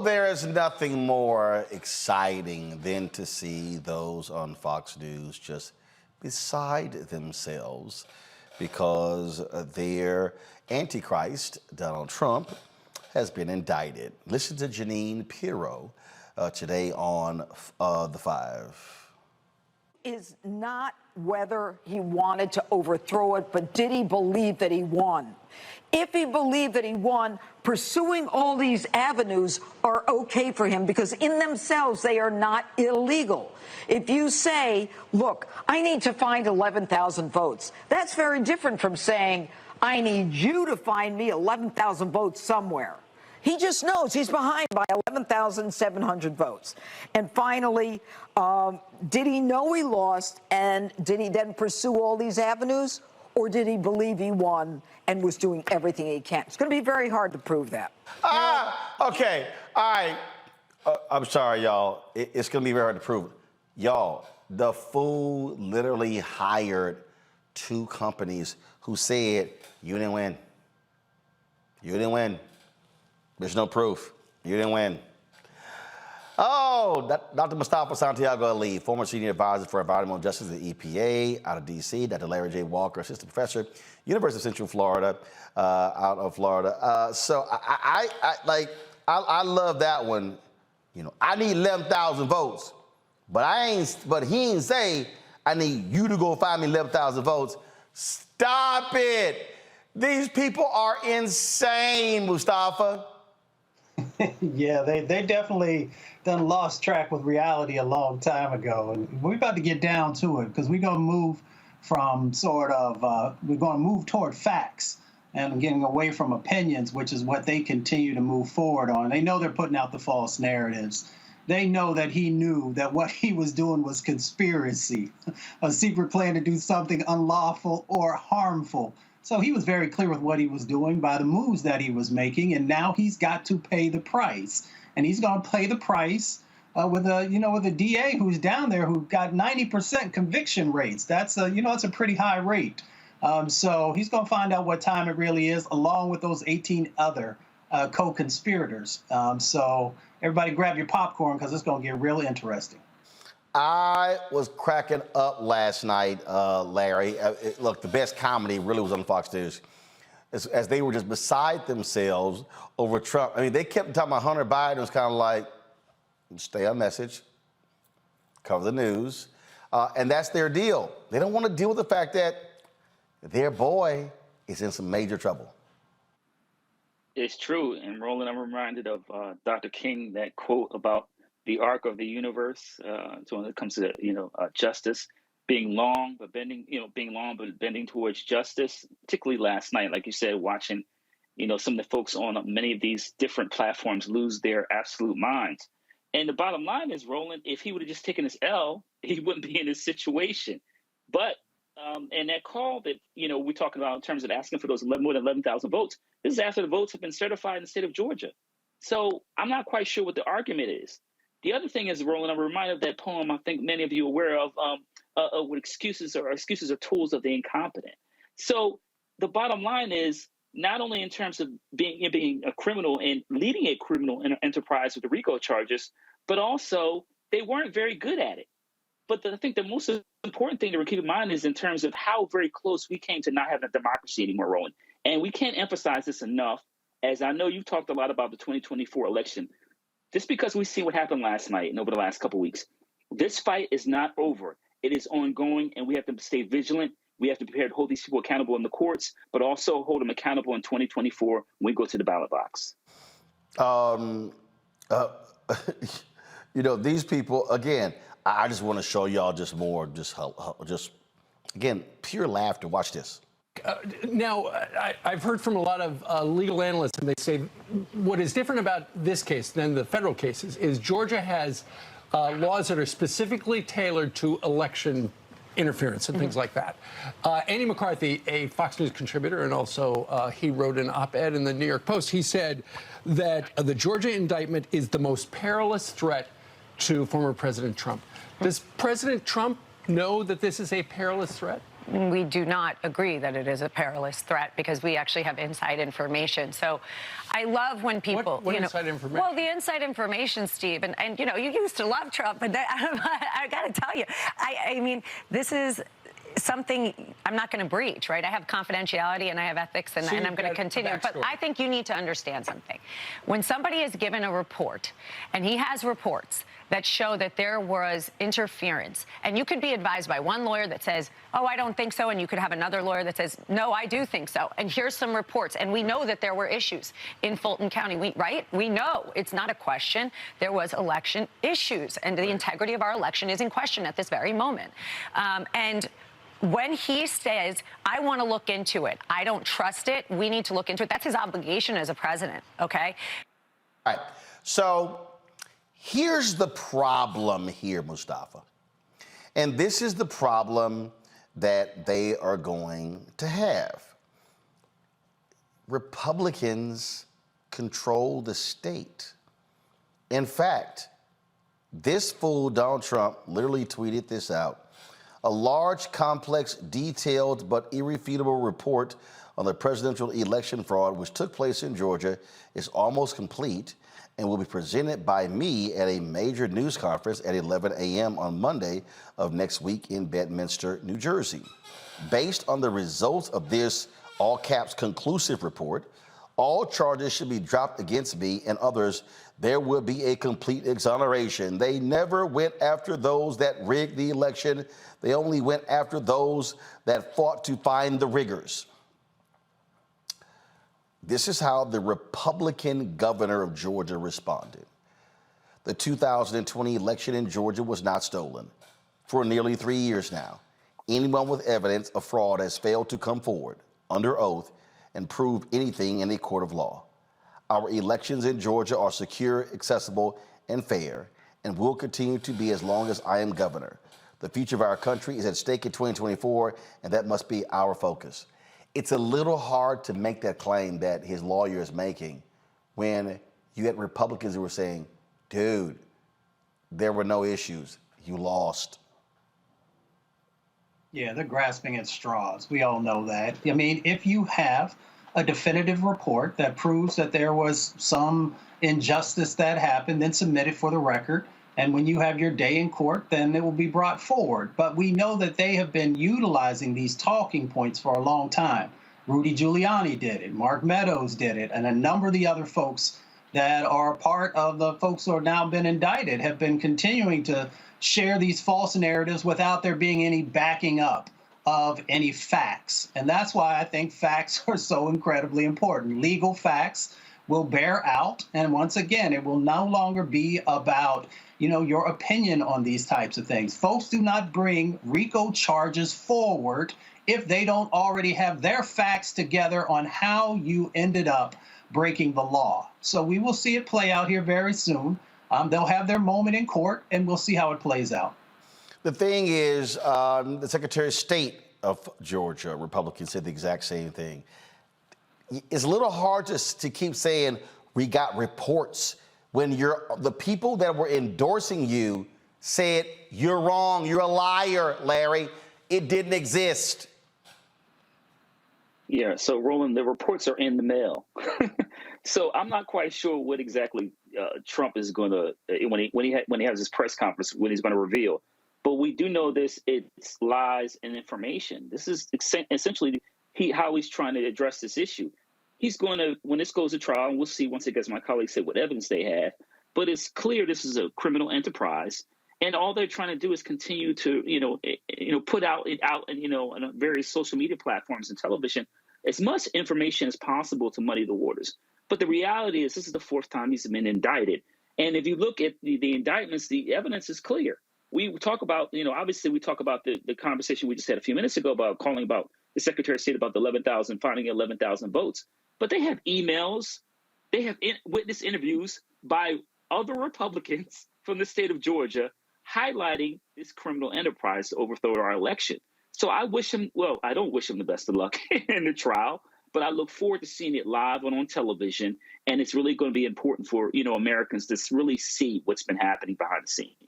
there is nothing more exciting than to see those on Fox News just beside themselves because their Antichrist, Donald Trump, has been indicted. Listen to Janine Pirro today on The Five. Is not whether he wanted to overthrow it, but did he believe that he won? If he believed that he won, pursuing all these avenues are okay for him because in themselves they are not illegal. If you say, look, I need to find 11,000 votes, that's very different from saying, I need you to find me 11,000 votes somewhere. He just knows he's behind by 11,700 votes. And finally, did he know he lost, and did he then pursue all these avenues, or did he believe he won and was doing everything he can? It's going to be very hard to prove that. Okay, all right. I'm sorry, y'all. It's going to be very hard to prove. Y'all, the fool literally hired two companies who said, you didn't win. You didn't win. There's no proof. You didn't win. Oh, Dr. Mustafa Santiago Ali, former senior advisor for environmental justice at the EPA out of D.C., Dr. Larry J. Walker, assistant professor, University of Central Florida, out of Florida. So I love that one. You know, I need 11,000 votes, but he ain't say I need you to go find me 11,000 votes. Stop it. These people are insane, Mustafa. Yeah, they definitely done lost track with reality a long time ago. And we're about to get down to it because we're going to move from we're going to move toward facts and getting away from opinions, which is what they continue to move forward on. They know they're putting out the false narratives. They know that he knew that what he was doing was conspiracy, a secret plan to do something unlawful or harmful. So he was very clear with what he was doing by the moves that he was making, and now he's got to pay the price. And he's going to pay the price with a DA who's down there who got 90% conviction rates. That's a pretty high rate. So he's going to find out what time it really is, along with those 18 other co-conspirators. So everybody grab your popcorn because it's going to get real interesting. I was cracking up last night, Larry. Look, the best comedy really was on Fox News. As they were just beside themselves over Trump. I mean, they kept talking about Hunter Biden. It was kind of like, stay on message, cover the news. And that's their deal. They don't want to deal with the fact that their boy is in some major trouble. It's true. And Roland, I'm reminded of Dr. King, that quote about the arc of the universe. So when it comes to justice, being long but bending towards justice. Particularly last night, like you said, watching some of the folks on many of these different platforms lose their absolute minds. And the bottom line is, Roland, if he would have just taken his L, he wouldn't be in this situation. But and that call that we're talking about in terms of asking for those more than 11,000 votes, this is after the votes have been certified in the state of Georgia. So I'm not quite sure what the argument is. The other thing is, Roland, I'm reminded of that poem I think many of you are aware of, what excuses are tools of the incompetent. So the bottom line is, not only in terms of being a criminal and leading a criminal enterprise with the RICO charges, but also they weren't very good at it. But I think the most important thing to keep in mind is in terms of how very close we came to not having a democracy anymore, Roland. And we can't emphasize this enough, as I know you've talked a lot about the 2024 election. Just because we see what happened last night and over the last couple of weeks, this fight is not over. It is ongoing, and we have to stay vigilant. We have to be prepared to hold these people accountable in the courts, but also hold them accountable in 2024 when we go to the ballot box. These people, again, I just want to show y'all again, pure laughter. Watch this. Now, I've heard from a lot of legal analysts, and they say what is different about this case than the federal cases is Georgia has laws that are specifically tailored to election interference and things like that. Andy McCarthy, a Fox News contributor, and also he wrote an op-ed in the New York Post, he said that the Georgia indictment is the most perilous threat to former President Trump. Does President Trump know that this is a perilous threat? we do not agree that it is a perilous threat because we actually have inside information. So I love when people, what inside information? Well, the inside information, Steve, and you used to love Trump, but I got to tell you, I mean, this is something I'm not going to breach, right? I have confidentiality and I have ethics, and I'm going to continue. But I think you need to understand something. When somebody is given a report, and he has reports that show that there was interference, and you could be advised by one lawyer that says, oh, I don't think so, and you could have another lawyer that says, no, I do think so, and here's some reports, and we know that there were issues in Fulton County, right? We know. It's not a question. There was election issues, and the integrity of our election is in question at this very moment. And when he says, I want to look into it, I don't trust it, we need to look into it, that's his obligation as a president, okay? All right. So here's the problem here, Mustafa. And this is the problem that they are going to have. Republicans control the state. In fact, this fool, Donald Trump, literally tweeted this out. A large, complex, detailed, but irrefutable report on the presidential election fraud, which took place in Georgia, is almost complete and will be presented by me at a major news conference at 11 a.m. on Monday of next week in Bedminster, New Jersey. Based on the results of this, all caps, conclusive report, all charges should be dropped against me and others. There will be a complete exoneration. They never went after those that rigged the election. They only went after those that fought to find the riggers. This is how the Republican governor of Georgia responded. The 2020 election in Georgia was not stolen. For nearly 3 years now, anyone with evidence of fraud has failed to come forward under oath and prove anything in a court of law. Our elections in Georgia are secure, accessible, and fair, and will continue to be as long as I am governor. The future of our country is at stake in 2024, and that must be our focus. It's a little hard to make that claim that his lawyer is making when you had Republicans who were saying, dude, there were no issues. You lost. Yeah, they're grasping at straws. We all know that. I mean, if you have a definitive report that proves that there was some injustice that happened, then submit it for the record. And when you have your day in court, then it will be brought forward. But we know that they have been utilizing these talking points for a long time. Rudy Giuliani did it, Mark Meadows did it, and a number of the other folks that are part of the folks who have now been indicted have been continuing to share these false narratives without there being any backing up of any facts. And that's why I think facts are so incredibly important. Legal facts will bear out. And once again, it will no longer be about, your opinion on these types of things. Folks do not bring RICO charges forward if they don't already have their facts together on how you ended up breaking the law. So we will see it play out here very soon. They'll have their moment in court, and we'll see how it plays out. The thing is, the Secretary of State of Georgia, Republican, said the exact same thing. It's a little hard to keep saying we got reports when the people that were endorsing you said you're wrong, you're a liar, Larry. It didn't exist. Yeah, so Roland, the reports are in the mail. So I'm not quite sure what exactly Trump is going to when he has his press conference, when he's going to reveal. But we do know this: it's lies and information. This is essentially how he's trying to address this issue. He's going to, when this goes to trial, and we'll see once it gets, my colleagues say what evidence they have. But it's clear this is a criminal enterprise, and all they're trying to do is continue to put out on various social media platforms and television as much information as possible to muddy the waters. But the reality is, this is the fourth time he's been indicted. And if you look at the indictments, the evidence is clear. We talk about, obviously we talk about the conversation we just had a few minutes ago about calling about the Secretary of State about the finding 11,000 votes. But they have emails, they have witness interviews by other Republicans from the state of Georgia highlighting this criminal enterprise to overthrow our election. So I don't wish him the best of luck in the trial, but I look forward to seeing it live on television. And it's really going to be important for, Americans to really see what's been happening behind the scenes.